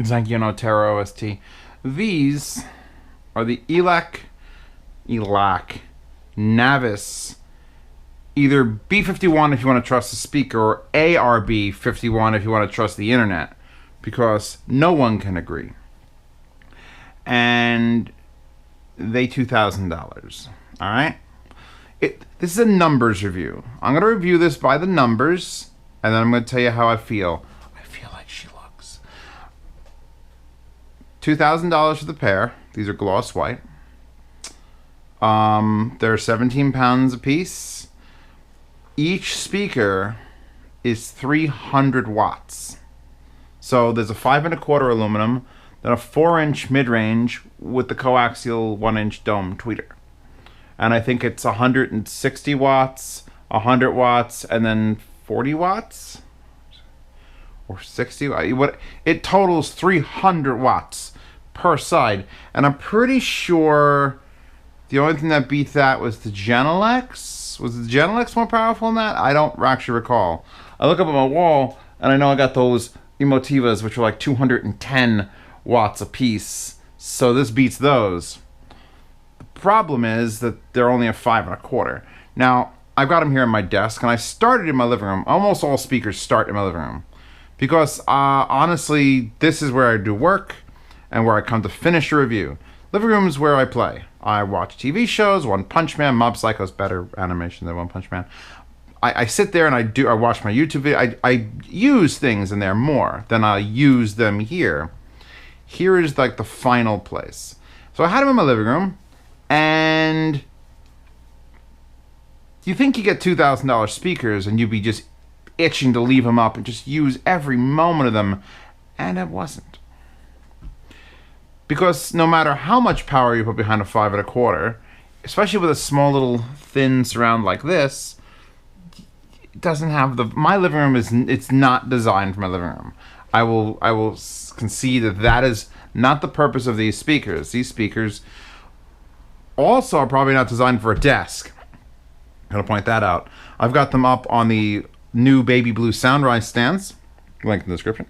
Zangion Otero OST. These are the ELAC Navis, either B-51 if you want to trust the speaker, or ARB-51 if you want to trust the internet, because no one can agree. And they $2,000. All right? This is a numbers review. I'm going to review this by the numbers, and then I'm going to tell you how I feel. I feel like she looks. $2,000 for the pair. These are gloss white. They're 17 pounds a piece. Each speaker is 300 watts. So there's a 5 1/4 aluminum, then a 4-inch mid-range with the coaxial 1-inch dome tweeter. And I think it's 160 watts, 100 watts, and then 40 watts? Or 60? It totals 300 watts per side. And I'm pretty sure the only thing that beat that was the Genelex. Was the Genelex more powerful than that? I don't actually recall. I look up at my wall, and I know I got those Emotivas, which are like 210 watts a piece. So this beats those. Problem is that they're only a 5 1/4. Now, I've got them here on my desk, and I started in my living room. Almost all speakers start in my living room. Because, honestly, this is where I do work, and where I come to finish a review. Living room is where I play. I watch TV shows, One Punch Man, Mob Psycho's better animation than One Punch Man. I sit there and I watch my YouTube video. I use things in there more than I use them here. Here is like the final place. So I had them in my living room. And you think you get $2,000 speakers and you'd be just itching to leave them up and just use every moment of them, and it wasn't. Because no matter how much power you put behind a 5 1/4, especially with a small little thin surround like this, it doesn't have my living room it's not designed for my living room. I will concede that is not the purpose of these speakers. These speakers also are probably not designed for a desk. I'm going to point that out. I've got them up on the new baby blue Soundrise stands. Link in the description.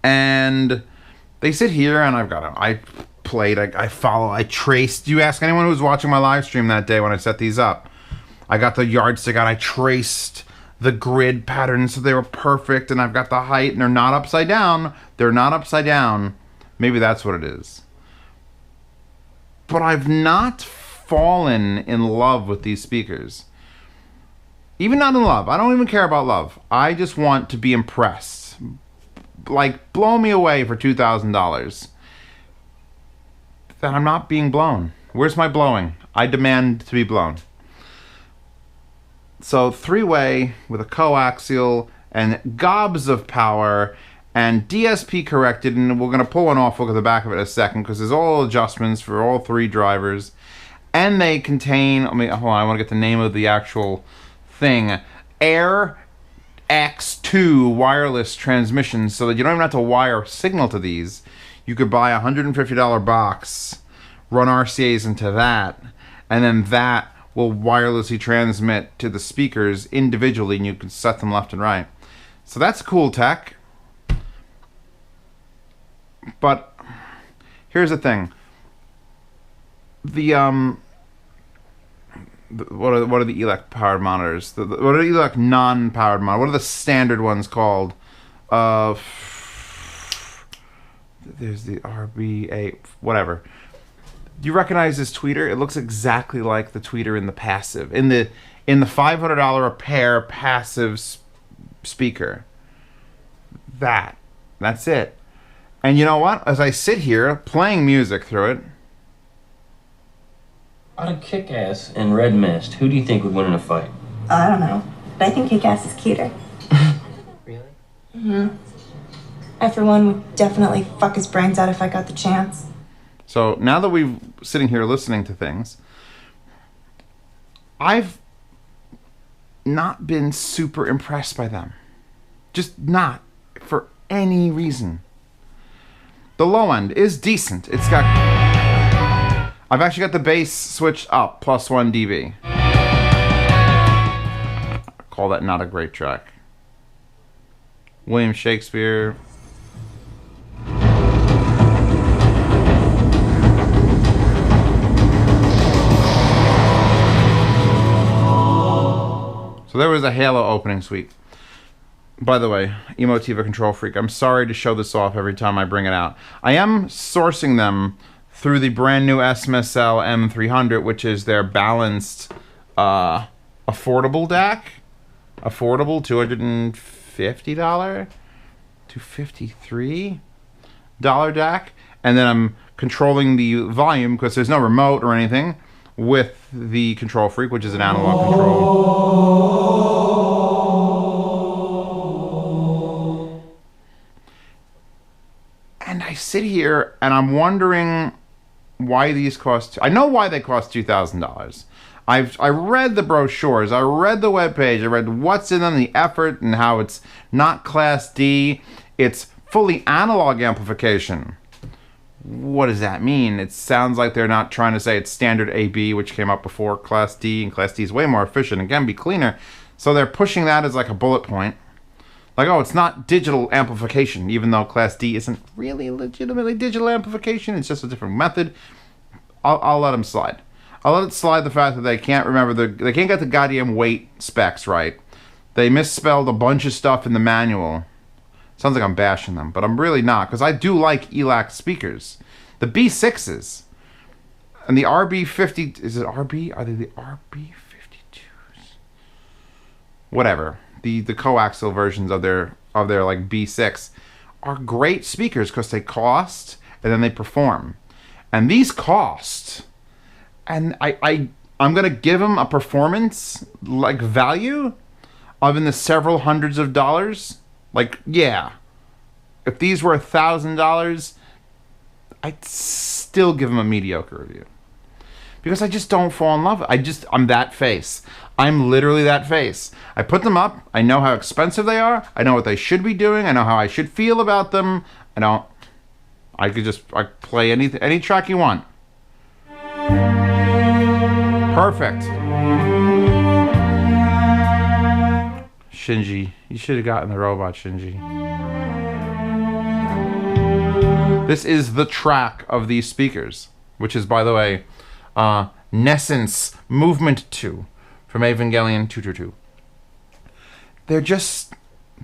And they sit here, and I've got them. I played, I follow, I traced. You ask anyone who was watching my live stream that day when I set these up. I got the yardstick out. I traced the grid patterns so they were perfect, and I've got the height, and they're not upside down. They're not upside down. Maybe that's what it is. But I've not fallen in love with these speakers. Even not in love. I don't even care about love. I just want to be impressed. Like, blow me away for $2,000. Then I'm not being blown. Where's my blowing? I demand to be blown. So 3-way with a coaxial and gobs of power and DSP corrected, and we're going to pull one off, look at the back of it in a second, because there's all adjustments for all 3 drivers. And they contain, hold on, I want to get the name of the actual thing. Air X2 wireless transmissions, so that you don't even have to wire a signal to these. You could buy a $150 box, run RCAs into that, and then that will wirelessly transmit to the speakers individually, and you can set them left and right. So that's cool tech. But here's the thing. What are the ELAC powered monitors? What are the ELAC non-powered monitors? What are the standard ones called? There's the RBA, whatever. Do you recognize this tweeter? It looks exactly like the tweeter in the passive, in the $500 a pair passive speaker. That's it. And you know what? As I sit here playing music through it. Out of Kick-Ass and Red Mist, who do you think would win in a fight? I don't know, but I think Kick-Ass is cuter. Really? Mm-hmm. I, for one, would definitely fuck his brains out if I got the chance. So now that we're sitting here listening to things, I've not been super impressed by them. Just not, for any reason. The low end is decent. It's got... I've actually got the bass switched up, +1 dB. Call that not a great track. William Shakespeare. So there was a Halo opening suite. By the way, Emotiva Control Freak, I'm sorry to show this off every time I bring it out. I am sourcing them through the brand new SMSL M300, which is their balanced, affordable DAC. Affordable, $250 to $53 DAC. And then I'm controlling the volume, because there's no remote or anything, with the Control Freak, which is an analog control. And I sit here and I'm wondering why these cost. I know why they cost $2,000. I read the brochures, I read the webpage, I read what's in them, the effort, and how it's not Class D. It's fully analog amplification. What does that mean? It sounds like they're not trying to say it's standard AB, which came up before Class D, and Class D is way more efficient and can be cleaner. So they're pushing that as like a bullet point. Like, oh, it's not digital amplification, even though Class D isn't really legitimately digital amplification. It's just a different method. I'll let them slide. I'll let it slide the fact that they can't remember they can't get the goddamn weight specs right. They misspelled a bunch of stuff in the manual. Sounds like I'm bashing them, but I'm really not, because I do like ELAC speakers. The B6s and the RB50, is it RB? Are they the RB52s? Whatever. The coaxial versions of their like B6 are great speakers because they cost and then they perform. And these cost, and I'm gonna give them a performance like value of in the several hundreds of dollars. Like, yeah, if these were $1,000, I'd still give them a mediocre review. Because I just don't fall in love. I'm that face. I'm literally that face. I put them up. I know how expensive they are. I know what they should be doing. I know how I should feel about them. I play any track you want. Perfect. Shinji, you should have gotten the robot, Shinji. This is the track of these speakers, which is, by the way, Nescence Movement 2 from Evangelion 222.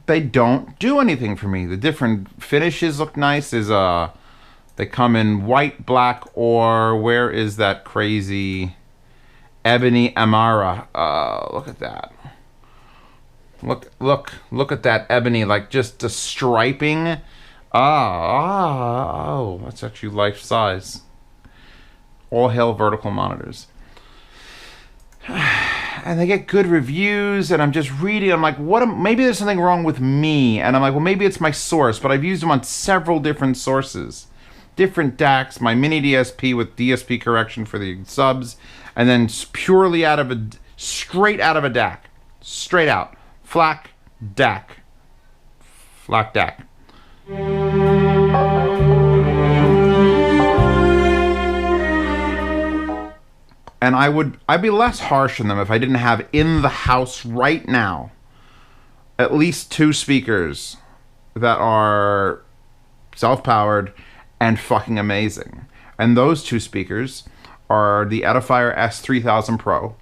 They don't do anything for me. The different finishes look nice. They come in white, black, or where is that crazy ebony Amara? Look at that. Look at that ebony, like just the striping. Oh, that's actually life size. All hail vertical monitors. And they get good reviews, and I'm just reading. I'm like, maybe there's something wrong with me. And I'm like, well, maybe it's my source, but I've used them on several different sources. Different DACs, my mini DSP with DSP correction for the subs, and then purely straight out of a DAC. Straight out. FLAC DAC. FLAC DAC. And I'd be less harsh on them if I didn't have in the house right now at least 2 speakers that are self-powered and fucking amazing. And those 2 speakers are the Edifier S3000 Pro,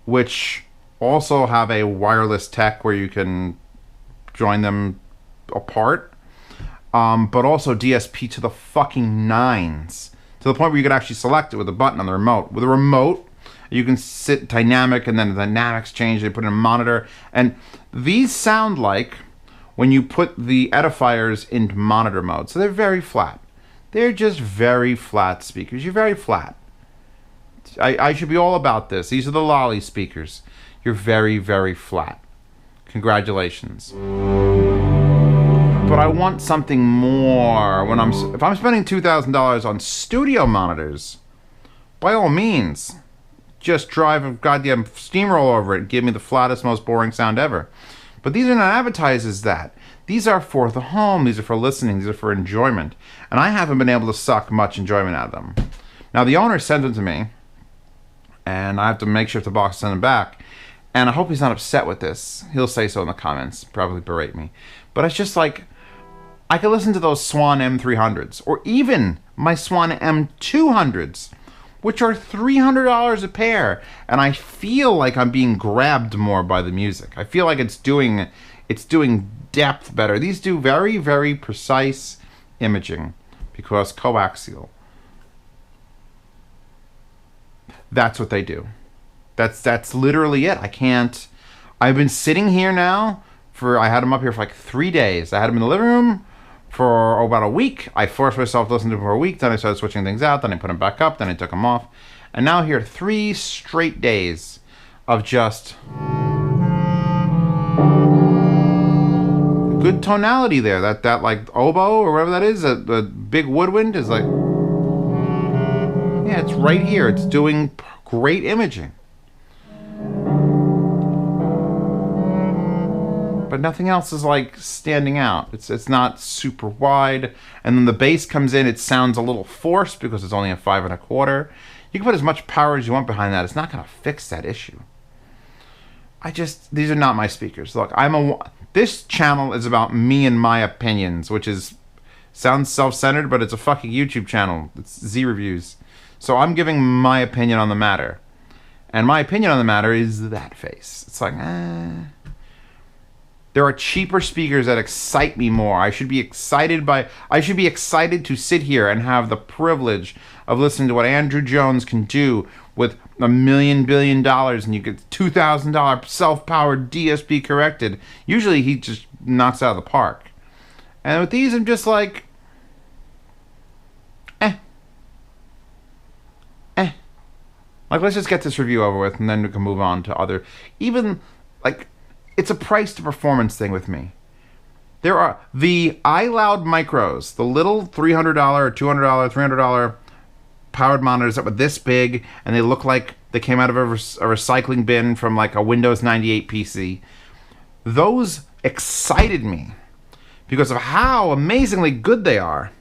which also have a wireless tech where you can join them apart, but also DSP to the fucking nines. To the point where you could actually select it with a button on the remote. With a remote, you can sit dynamic, and then the dynamics change. They put in a monitor. And these sound like when you put the Edifiers into monitor mode. So they're very flat. They're just very flat speakers. You're very flat. I should be all about this. These are the Lolly speakers. You're very, very flat. Congratulations. But I want something more if I'm spending $2,000 on studio monitors, by all means, just drive a goddamn steamroll over it and give me the flattest, most boring sound ever. But these are not advertised as that. These are for the home. These are for listening. These are for enjoyment. And I haven't been able to suck much enjoyment out of them. Now, the owner sent them to me, and I have to make sure the box send them back. And I hope he's not upset with this. He'll say so in the comments, probably berate me. But it's just like, I could listen to those Swan M300s, or even my Swan M200s, which are $300 a pair, and I feel like I'm being grabbed more by the music. I feel like it's doing depth better. These do very, very precise imaging because coaxial. That's what they do. That's literally it. I've been sitting here now I had them up here for like 3 days. I had them in the living room for about a week. I forced myself to listen to them for a week. Then I started switching things out. Then I put them back up. Then I took them off. And now here, 3 straight days of just good tonality there. That like oboe or whatever that is, the big woodwind is like, yeah, it's right here. It's doing great imaging. But nothing else is like standing out. It's not super wide. And then the bass comes in, it sounds a little forced because it's only a 5 1/4. You can put as much power as you want behind that. It's not gonna fix that issue. These are not my speakers. Look, this channel is about me and my opinions, which sounds self-centered, but it's a fucking YouTube channel. It's Z reviews. So I'm giving my opinion on the matter. And my opinion on the matter is that face. It's like, there are cheaper speakers that excite me more. I should be excited to sit here and have the privilege of listening to what Andrew Jones can do with $1 billion and you get $2,000 self-powered DSP corrected. Usually he just knocks it out of the park. And with these, I'm just like, Like, let's just get this review over with and then we can move on to other, even, like, it's a price to performance thing with me. There are the iLoud Micros, the little $300 or $200, $300 powered monitors that were this big and they look like they came out of a recycling bin from like a Windows 98 PC. Those excited me because of how amazingly good they are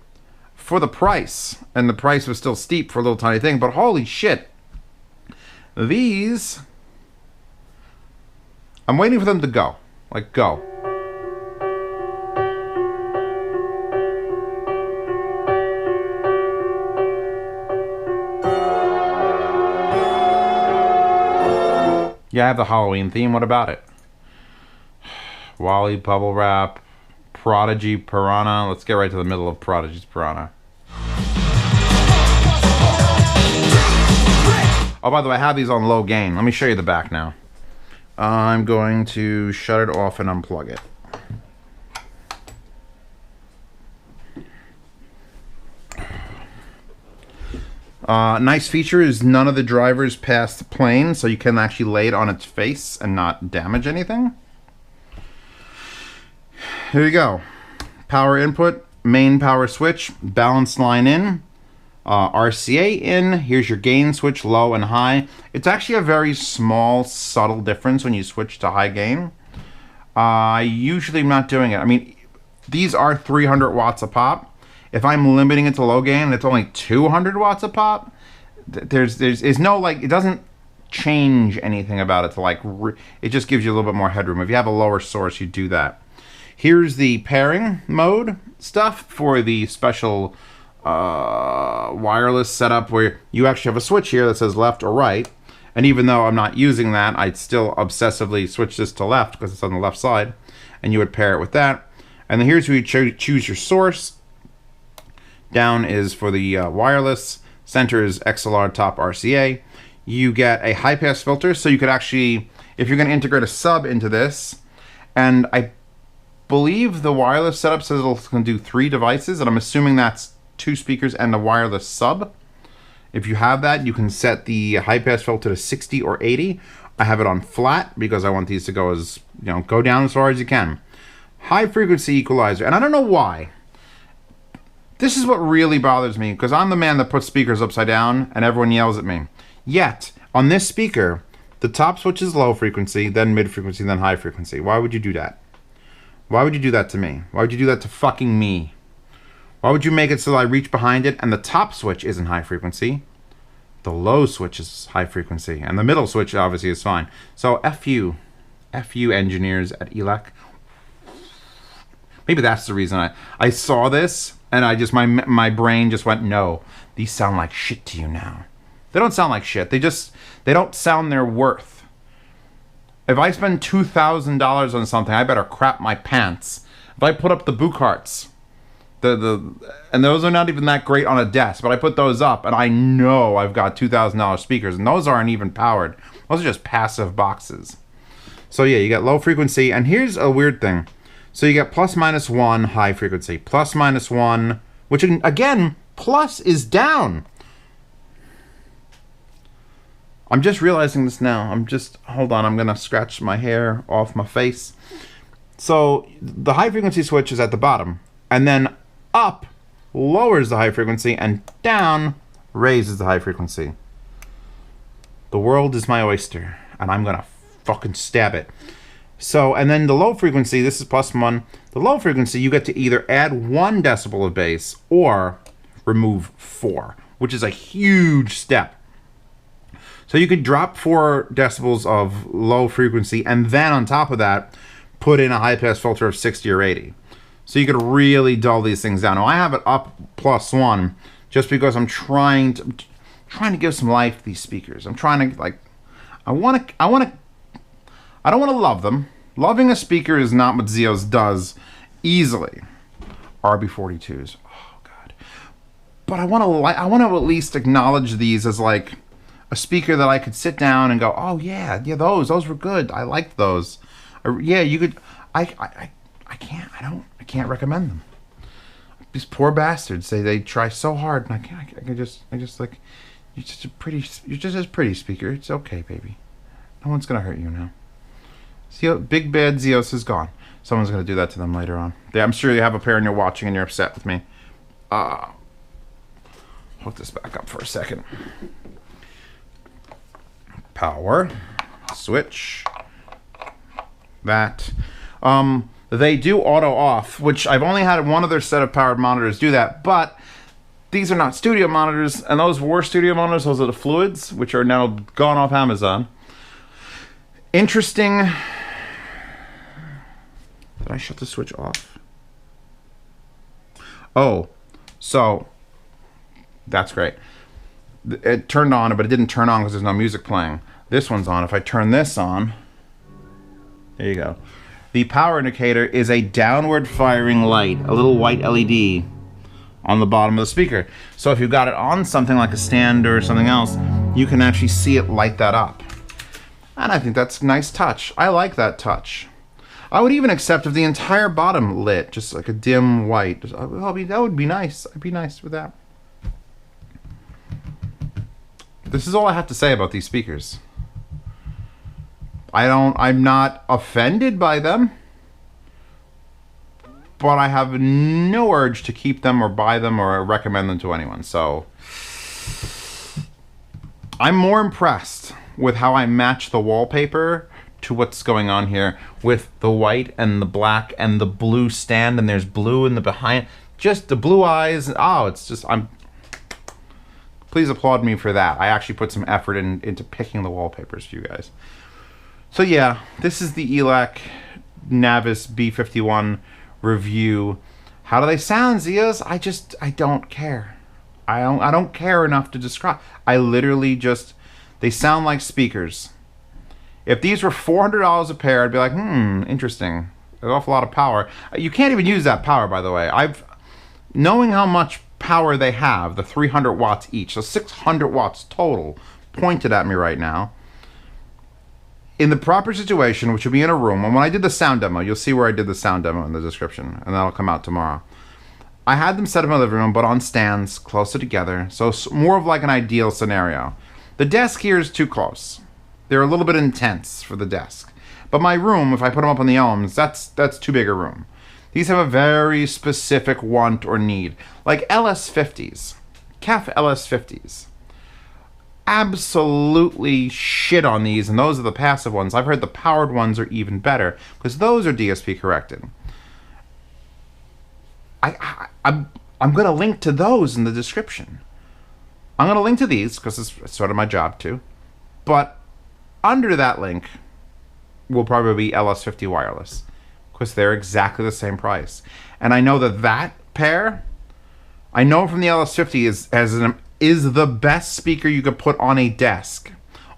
for the price. And the price was still steep for a little tiny thing, but holy shit. These, I'm waiting for them to go. Like, go. Yeah, I have the Halloween theme. What about it? Wally, Bubble Wrap, Prodigy, Piranha. Let's get right to the middle of Prodigy's Piranha. Oh, by the way, I have these on low gain. Let me show you the back now. I'm going to shut it off and unplug it. Nice feature is none of the drivers pass the plane, so you can actually lay it on its face and not damage anything. Here you go. Power input, main power switch, balance line in, RCA in. Here's your gain switch, low and high. It's actually a very small, subtle difference when you switch to high gain. I usually am not doing it. I mean, these are 300 watts a pop. If I'm limiting it to low gain and it's only 200 watts a pop, there's no, like, it doesn't change anything about it to like, it just gives you a little bit more headroom. If you have a lower source, you do that. Here's the pairing mode stuff for the special wireless setup where you actually have a switch here that says left or right. And even though I'm not using that, I'd still obsessively switch this to left because it's on the left side. And you would pair it with that. And then here's where you choose your source. Down is for the wireless. Center is XLR, top RCA. You get a high pass filter, so you could actually, if you're going to integrate a sub into this, and I believe the wireless setup says it'll can do 3 devices, and I'm assuming that's 2 speakers and a wireless sub. If you have that, you can set the high pass filter to 60 or 80. I have it on flat because I want these to go as, go down as far as you can. High frequency equalizer, and I don't know why. This is what really bothers me, because I'm the man that puts speakers upside down and everyone yells at me. Yet, on this speaker, the top switch is low frequency, then mid frequency, then high frequency. Why would you do that? Why would you do that to me? Why would you do that to fucking me? Why would you make it so I reach behind it and the top switch isn't high frequency? The low switch is high frequency, and the middle switch obviously is fine. So F you engineers at ELAC. Maybe that's the reason I saw this and I just, my brain just went, no, these sound like shit to you now. They don't sound like shit. They don't sound their worth. If I spend $2,000 on something, I better crap my pants. If I put up the Bucarts, and those are not even that great on a desk, but I put those up, and I know I've got $2,000 speakers, and those aren't even powered. Those are just passive boxes. So yeah, you got low frequency, and here's a weird thing. So you get +-1 high frequency, +-1, which again, plus is down. I'm just realizing this now. Hold on, I'm gonna scratch my hair off my face. So the high frequency switch is at the bottom, and then up lowers the high frequency, and down raises the high frequency. The world is my oyster, and I'm gonna fucking stab it. So, and then the low frequency, this is +1. The low frequency, you get to either add 1 decibel of bass or remove 4, which is a huge step. So you could drop 4 decibels of low frequency, and then on top of that, put in a high pass filter of 60 or 80. So you could really dull these things down. Now I have it up +1 just because I'm trying to give some life to these speakers. I'm trying to I don't want to love them. Loving a speaker is not what Zeos does easily. RB42s. Oh god. But I want to at least acknowledge these as like a speaker that I could sit down and go, "Oh yeah, those were good. I liked those." Yeah, you could I can't recommend them. These poor bastards say they try so hard, and I just like, you're just a pretty speaker. It's okay, baby. No one's gonna hurt you now. Big bad Zeos is gone. Someone's gonna do that to them later on. Yeah, I'm sure you have a pair and you're watching and you're upset with me. Hook this back up for a second. Power switch. That. They do auto off, which I've only had one other set of powered monitors do that, but these are not studio monitors, and those were studio monitors. Those are the Fluids, which are now gone off Amazon. Interesting. Did I shut the switch off? Oh, so that's great. It turned on, but it didn't turn on because there's no music playing. This one's on. If I turn this on, there you go. The power indicator is a downward firing light, a little white LED on the bottom of the speaker. So if you've got it on something like a stand or something else, you can actually see it light that up. And I think that's a nice touch. I like that touch. I would even accept if the entire bottom lit, just like a dim white. That would be nice. I'd be nice with that. This is all I have to say about these speakers. I'm not offended by them, but I have no urge to keep them or buy them or recommend them to anyone. So I'm more impressed with how I match the wallpaper to what's going on here with the white and the black and the blue stand, and there's blue in the behind, just the blue eyes. Oh, it's just, please applaud me for that. I actually put some effort into picking the wallpapers for you guys. So yeah, this is the ELAC Navis B-51 review. How do they sound, Zeos? I don't care. I don't care enough to describe. I literally just, they sound like speakers. If these were $400 a pair, I'd be like, interesting. An awful lot of power. You can't even use that power, by the way. Knowing how much power they have, the 300 watts each, so 600 watts total, pointed at me right now. In the proper situation, which would be in a room, and when I did the sound demo, you'll see where I did the sound demo in the description, and that'll come out tomorrow. I had them set up in my living room, but on stands, closer together, so it's more of like an ideal scenario. The desk here is too close. They're a little bit intense for the desk. But my room, if I put them up on the ohms, that's too big a room. These have a very specific want or need. Like LS50s, CAF LS50s. Absolutely shit on these, and those are the passive ones. I've heard the powered ones are even better because those are DSP corrected. I'm going to link to those in the description. I'm going to link to these because it's sort of my job too. But under that link will probably be LS50 wireless because they're exactly the same price. And I know that pair, I know from the LS50 has an is the best speaker you could put on a desk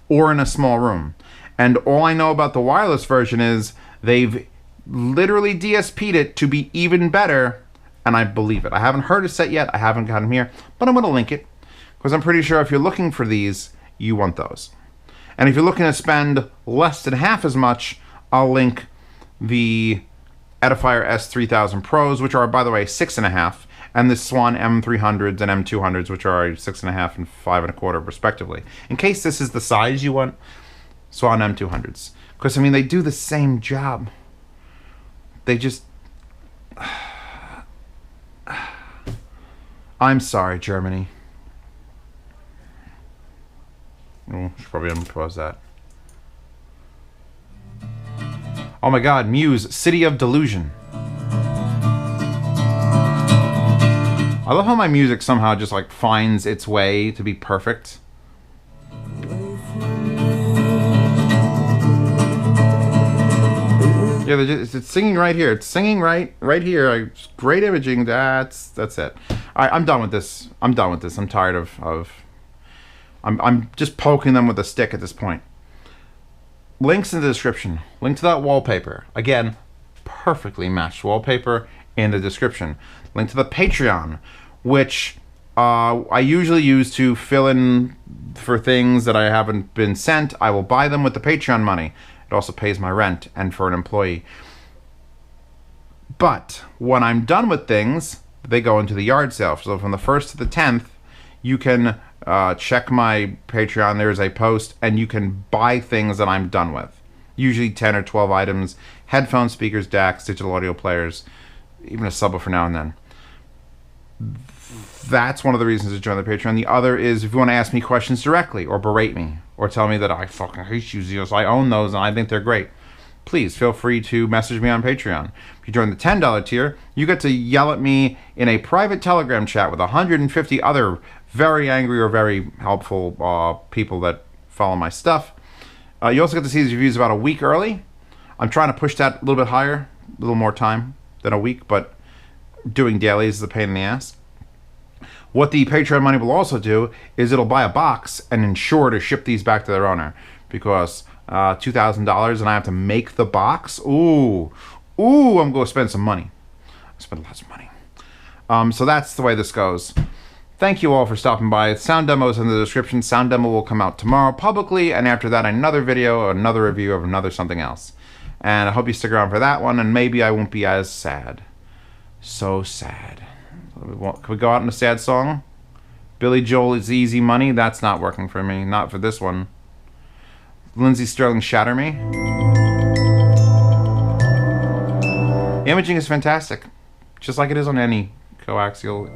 or in a small room. And all I know about the wireless version is they've literally DSP'd it to be even better, and I believe it. I haven't heard a set yet. I haven't got them here, but I'm going to link it because I'm pretty sure if you're looking for these, you want those. And if you're looking to spend less than half as much, I'll link the Edifier S3000 Pros, which are, by the way, 6.5, and the Swan M300s and M200s, which are 6.5 and 5.25 respectively. In case this is the size you want, Swan M200s. Because, I mean, they do the same job. They just... I'm sorry, Germany. Oh, should probably unpause that. Oh my god, Muse, City of Delusion. I love how my music somehow just like finds its way to be perfect. Yeah, it's singing right here. It's singing right here. Great imaging. That's it. All right, I'm done with this. I'm tired of. I'm just poking them with a stick at this point. Links in the description. Link to that wallpaper. Again, perfectly matched wallpaper in the description. Link to the Patreon, which I usually use to fill in for things that I haven't been sent. I will buy them with the Patreon money. It also pays my rent and for an employee. But when I'm done with things, they go into the yard sale. So from the 1st to the 10th, you can check my Patreon. There's a post, and you can buy things that I'm done with. Usually 10 or 12 items. Headphones, speakers, DACs, digital audio players, even a subwoofer now and then. That's one of the reasons to join the Patreon. The other is if you want to ask me questions directly or berate me or tell me that I fucking hate you, Zeus. I own those and I think they're great. Please feel free to message me on Patreon. If you join the $10 tier, you get to yell at me in a private Telegram chat with 150 other very angry or very helpful people that follow my stuff. You also get to see these reviews about a week early. I'm trying to push that a little bit higher, a little more time than a week, but doing dailies is a pain in the ass. What the Patreon money will also do is it'll buy a box and ensure to ship these back to their owner, because $2,000 and I have to make the box. Ooh, I'm going to spend some money. I spend lots of money. So that's the way this goes. Thank you all for stopping by. Sound demo is in the description. Sound demo will come out tomorrow publicly, and after that another video, another review of another something else. And I hope you stick around for that one, and maybe I won't be as sad. So sad. Can we go out in a sad song? Billy Joel is Easy Money. That's not working for me. Not for this one. Lindsey Sterling, Shatter Me. Imaging is fantastic. Just like it is on any coaxial